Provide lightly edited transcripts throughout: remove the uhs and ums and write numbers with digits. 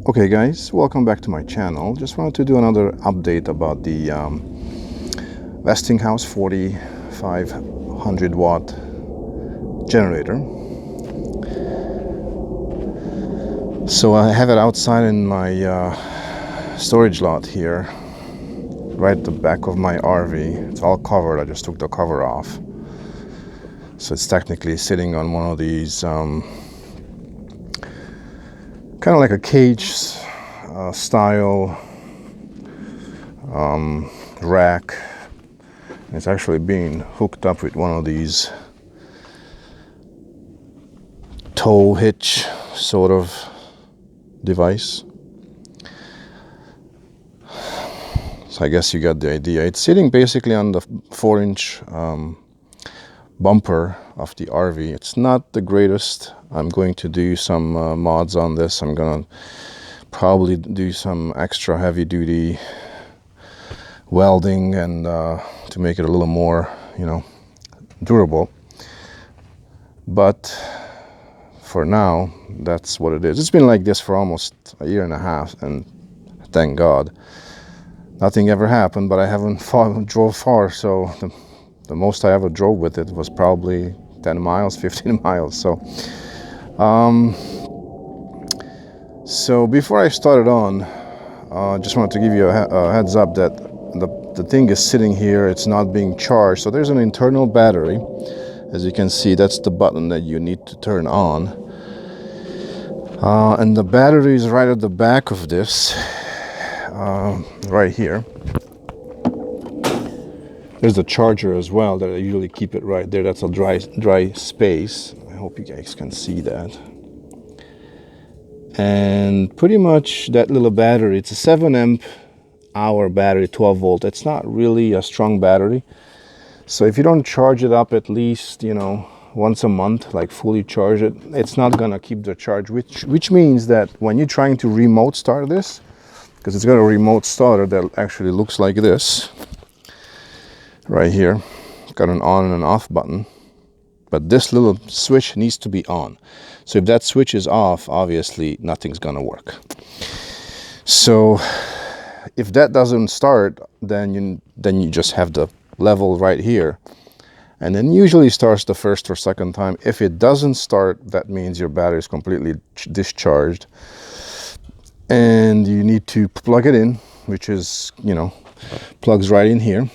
Okay guys, welcome back to my channel. Just wanted to do another update about the Westinghouse 4500 watt generator. So I have it outside in my storage lot here, right at the back of my RV. It's all covered. I just took the cover off. So it's technically sitting on one of these kind of like a cage style rack. It's actually being hooked up with one of these tow hitch sort of device. So I guess you got the idea. It's sitting basically on the 4-inch bumper of the RV. It's not the greatest. I'm going to do some mods on this. I'm gonna probably do some extra heavy duty welding and to make it a little more, durable. But for now, that's what it is. It's been like this for almost a year and a half, and thank God nothing ever happened. But I haven't drove far, so the most I ever drove with it was probably 10 miles, 15 miles. So before I started on, just wanted to give you a heads up that the thing is sitting here. It's not being charged. So there's an internal battery. As you can see, that's the button that you need to turn on. And the battery is right at the back of this, right here. There's a charger as well that I usually keep it right there. That's a dry space. I hope you guys can see that. And pretty much that little battery, it's a 7 amp hour battery, 12 volt. It's not really a strong battery. So if you don't charge it up at least, once a month, like fully charge it, it's not gonna keep the charge, which means that when you're trying to remote start this, because it's got a remote starter that actually looks like this right here. It's got an on and an off button, but this little switch needs to be on. So if that switch is off, obviously nothing's gonna work. So if that doesn't start, then you just have the level right here, and then usually starts the first or second time. If it doesn't start, that means your battery is completely discharged, and you need to plug it in, which is, plugs right in here.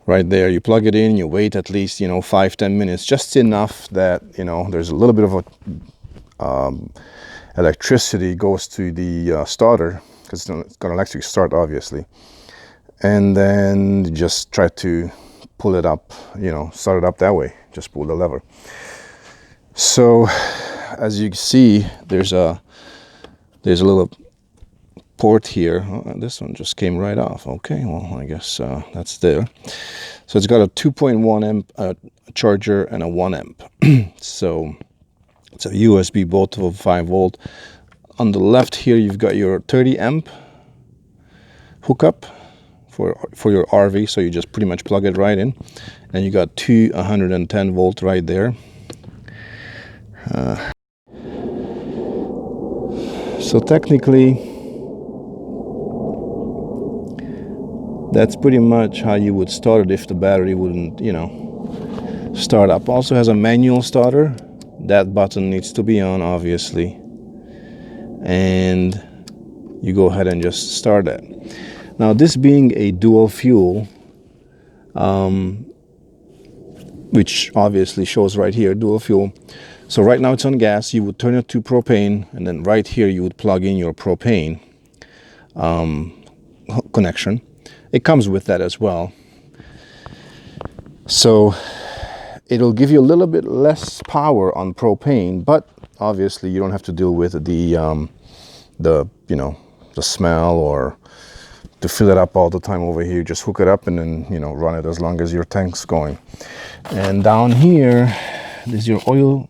Right there, you plug it in, you wait at least 5-10 minutes, just enough that there's a little bit of a electricity goes to the starter, because it's going to electric start, obviously. And then just try to pull it up, start it up that way. Just pull the lever. So as you see, there's a little port here. Oh, this one just came right off. Okay, well, I guess that's there. So it's got a 2.1 amp charger and a 1 amp. So it's a USB, both of 5 volt. On the left here, you've got your 30 amp hookup for your RV. So you just pretty much plug it right in, and you got two 110 volt right there. So technically, that's pretty much how you would start it if the battery wouldn't, start up. Also has a manual starter. That button needs to be on, obviously. And you go ahead and just start it. Now, this being a dual fuel, which obviously shows right here, dual fuel. So right now it's on gas. You would turn it to propane, and then right here you would plug in your propane connection. It comes with that as well. So it'll give you a little bit less power on propane, but obviously you don't have to deal with the smell or to fill it up all the time over here. You just hook it up and then run it as long as your tank's going. And down here there's your oil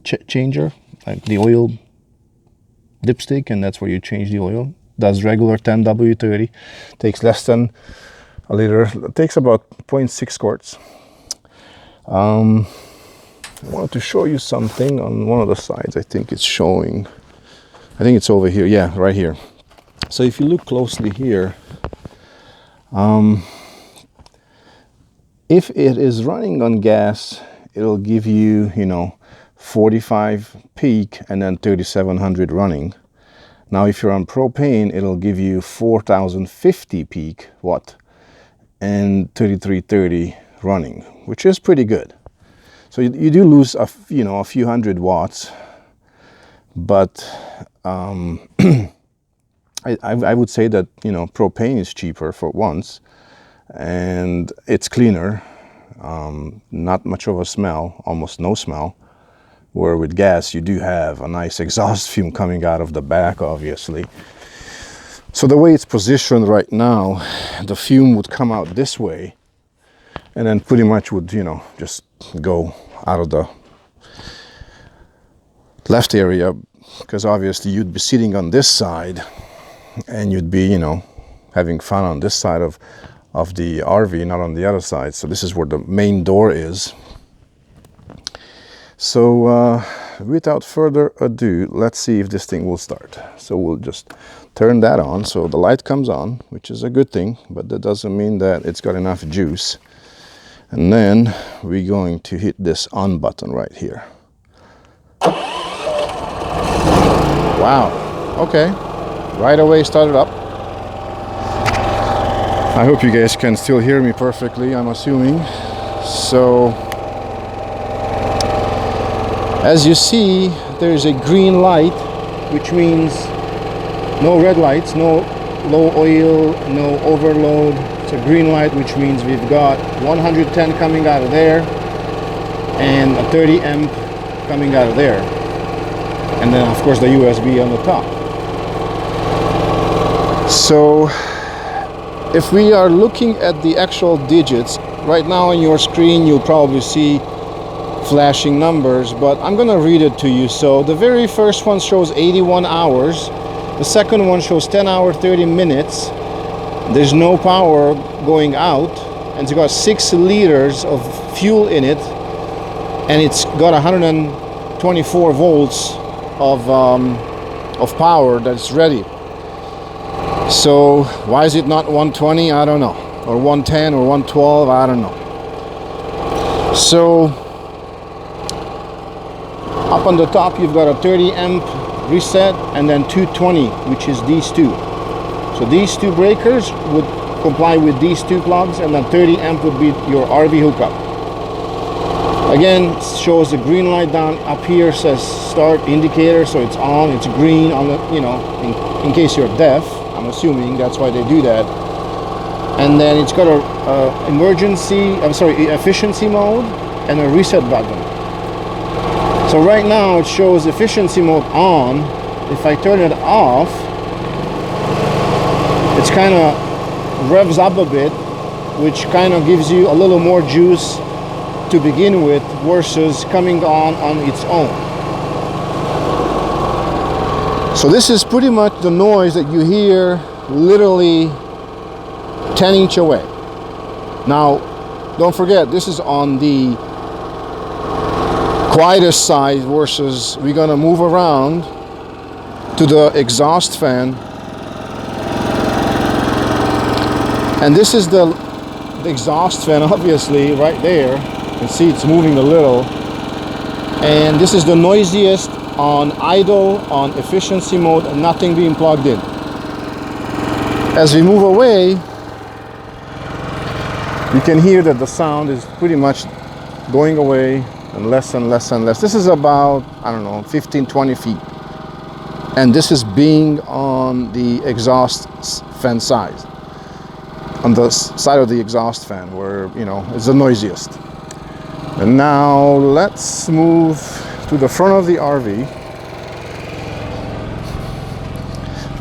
changer, like the oil dipstick, and that's where you change the oil. Does regular 10W30, takes less than a liter. It takes about 0.6 quarts. I wanted to show you something on one of the sides. I think it's showing. I think it's over here. Yeah, right here. So if you look closely here, if it is running on gas, it'll give you, 45 peak and then 3700 running. Now if you're on propane, it'll give you 4050 peak watt and 3330 running, which is pretty good. So you do lose a few hundred watts, but I would say that propane is cheaper for once, and it's cleaner, not much of a smell, almost no smell. Where with gas you do have a nice exhaust fume coming out of the back, obviously. So the way it's positioned right now, the fume would come out this way, and then pretty much would just go out of the left area, because obviously you'd be sitting on this side and you'd be having fun on this side of the RV, not on the other side. So this is where the main door is. So without further ado, let's see if this thing will start. So we'll just turn that on. So the light comes on, which is a good thing, but that doesn't mean that it's got enough juice. And then we're going to hit this on button right here. Wow, okay, right away started up. I hope you guys can still hear me perfectly, I'm assuming. So as you see, there's a green light, which means no red lights, no low oil, no overload. It's a green light, which means we've got 110 coming out of there and a 30 amp coming out of there. And then of course the USB on the top. So if we are looking at the actual digits, right now on your screen you'll probably see flashing numbers, but I'm gonna read it to you. So the very first one shows 81 hours, the second one shows 10 hours 30 minutes. There's no power going out, and it's got 6 liters of fuel in it, and it's got 124 volts of power that's ready. So why is it not 120? I don't know, or 110 or 112, I don't know. So up on the top you've got a 30 amp reset and then 220, which is these two. So these two breakers would comply with these two plugs, and then 30 amp would be your RV hookup. Again, shows the green light down up here, says start indicator, so it's on, it's green on the, in case you're deaf, I'm assuming that's why they do that. And then it's got a efficiency mode and a reset button. So right now it shows efficiency mode on. If I turn it off, it's kind of revs up a bit, which kind of gives you a little more juice to begin with versus coming on its own. So this is pretty much the noise that you hear literally 10 inches away. Now don't forget, this is on the quietest side versus we're gonna move around to the exhaust fan, and this is the exhaust fan, obviously right there. You can see it's moving a little, and this is the noisiest on idle, on efficiency mode, and nothing being plugged in. As we move away, you can hear that the sound is pretty much going away and less and less and less. This is about, I don't know, 15-20 feet, and this is being on the exhaust fan side, on the side of the exhaust fan where it's the noisiest. And now let's move to the front of the RV.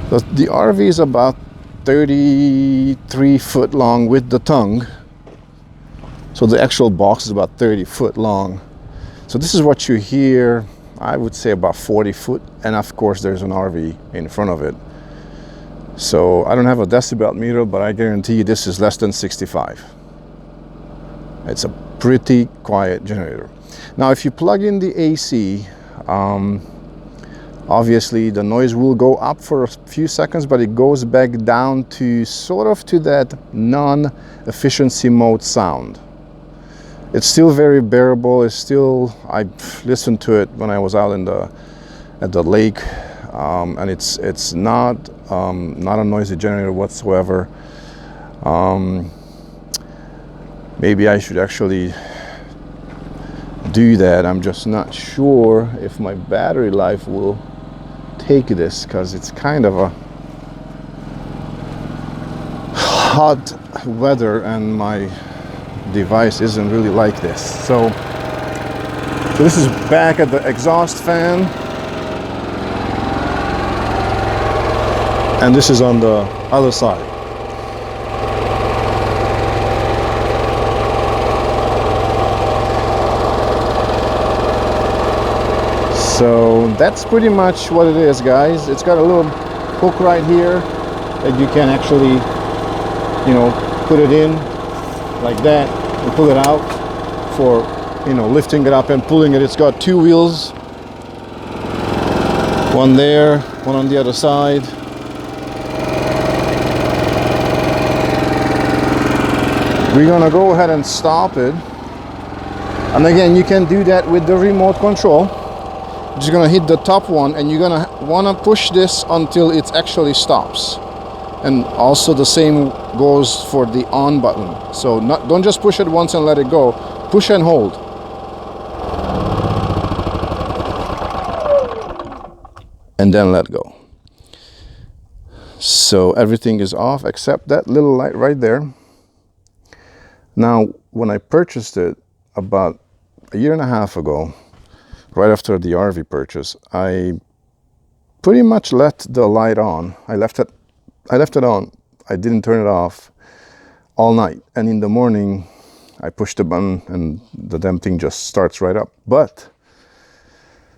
The RV is about 33 foot long with the tongue, so the actual box is about 30 foot long. So this is what you hear, I would say about 40 foot, and of course there's an RV in front of it. So I don't have a decibel meter, but I guarantee you this is less than 65. It's a pretty quiet generator. Now if you plug in the AC, obviously the noise will go up for a few seconds, but it goes back down to sort of to that non-efficiency mode sound. It's still very bearable. It's still, I listened to it when I was out at the lake, and it's not a noisy generator whatsoever. Maybe I should actually do that. I'm just not sure if my battery life will take this, because it's kind of a hot weather and my device isn't really like this. So this is back at the exhaust fan, and this is on the other side. So that's pretty much what it is, guys. It's got a little hook right here that you can actually, you know, put it in like that and pull it out for, you know, lifting it up and pulling it. It's got two wheels, one there, one on the other side. We're gonna go ahead and stop it. And again, you can do that with the remote control. Just gonna hit the top one, and you're gonna wanna push this until it actually stops. And also the same goes for the on button. So don't just push it once and let it go. Push and hold. And then let go. So everything is off except that little light right there. Now, when I purchased it about a year and a half ago, right after the RV purchase, I pretty much left the light on. I left it on. I didn't turn it off all night. And in the morning, I push the button and the damn thing just starts right up. But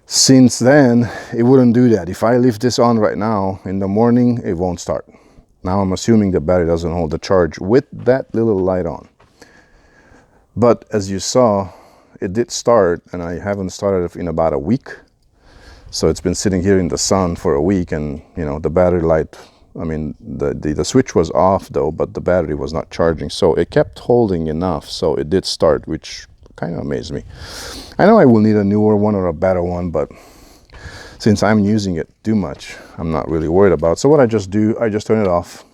since then, it wouldn't do that. If I leave this on right now, in the morning, it won't start. Now I'm assuming the battery doesn't hold the charge with that little light on. But as you saw, it did start, and I haven't started it in about a week. So it's been sitting here in the sun for a week, and you know, the battery light, I mean, the switch was off though, but the battery was not charging. So it kept holding enough, so it did start, which kind of amazed me. I know I will need a newer one or a better one, but since I'm using it too much, I'm not really worried about it. So what I just do, I just turn it off.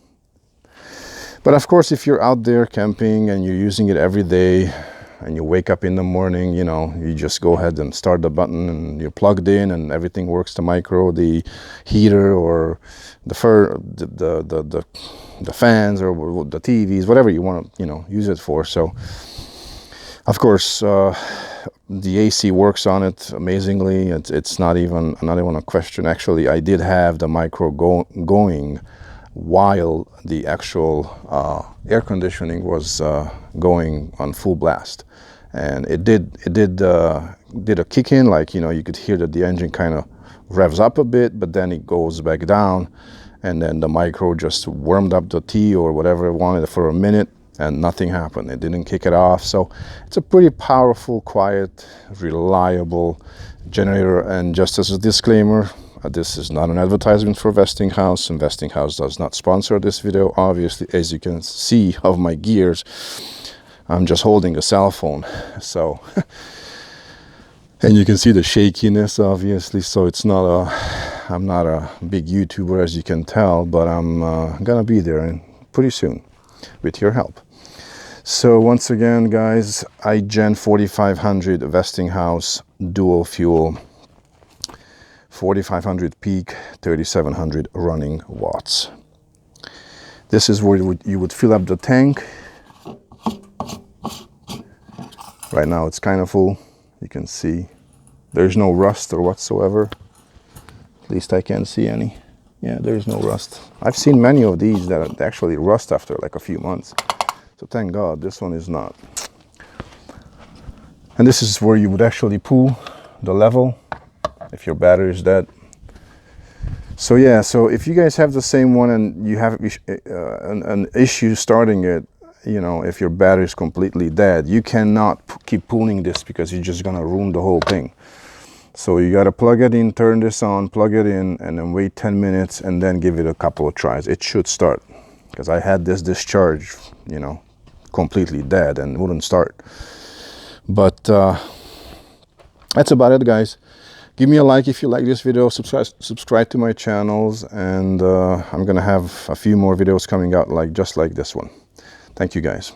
But of course, if you're out there camping and you're using it every day, and you wake up in the morning, you know, you just go ahead and start the button, and you're plugged in, and everything works. The micro, the heater, or the fans, or the TVs, whatever you want to, you know, use it for. So, of course, the AC works on it amazingly. It's not even a question. Actually, I did have the micro going while the actual air conditioning was going on full blast, and it did a kick in, like, you know, you could hear that the engine kind of revs up a bit, but then it goes back down, and then the micro just warmed up the tea or whatever it wanted for a minute, and nothing happened. It didn't kick it off. So it's a pretty powerful, quiet, reliable generator. And just as a disclaimer, this is not an advertisement for Westinghouse, and Westinghouse does not sponsor this video. Obviously, as you can see of my gears, I'm just holding a cell phone. So, and you can see the shakiness, obviously. So it's not I'm not a big YouTuber, as you can tell, but I'm gonna be there pretty soon with your help. So once again, guys, I Gen 4500 Westinghouse dual fuel, 4500 peak, 3700 running watts. This is where you would fill up the tank. Right now it's kind of full. You can see there's no rust or whatsoever. At least I can't see any. Yeah, there's no rust. I've seen many of these that actually rust after like a few months. So thank God this one is not. And this is where you would actually pull the level if your battery is dead. So yeah, so if you guys have the same one and you have an issue starting it, you know, if your battery is completely dead, you cannot keep pulling this because you're just gonna ruin the whole thing. So you got to plug it in, turn this on, plug it in, and then wait 10 minutes and then give it a couple of tries. It should start, because I had this discharge, you know, completely dead and wouldn't start. But that's about it, guys. Give me a like if you like this video, subscribe to my channels, and I'm gonna have a few more videos coming out just like this one. Thank you, guys.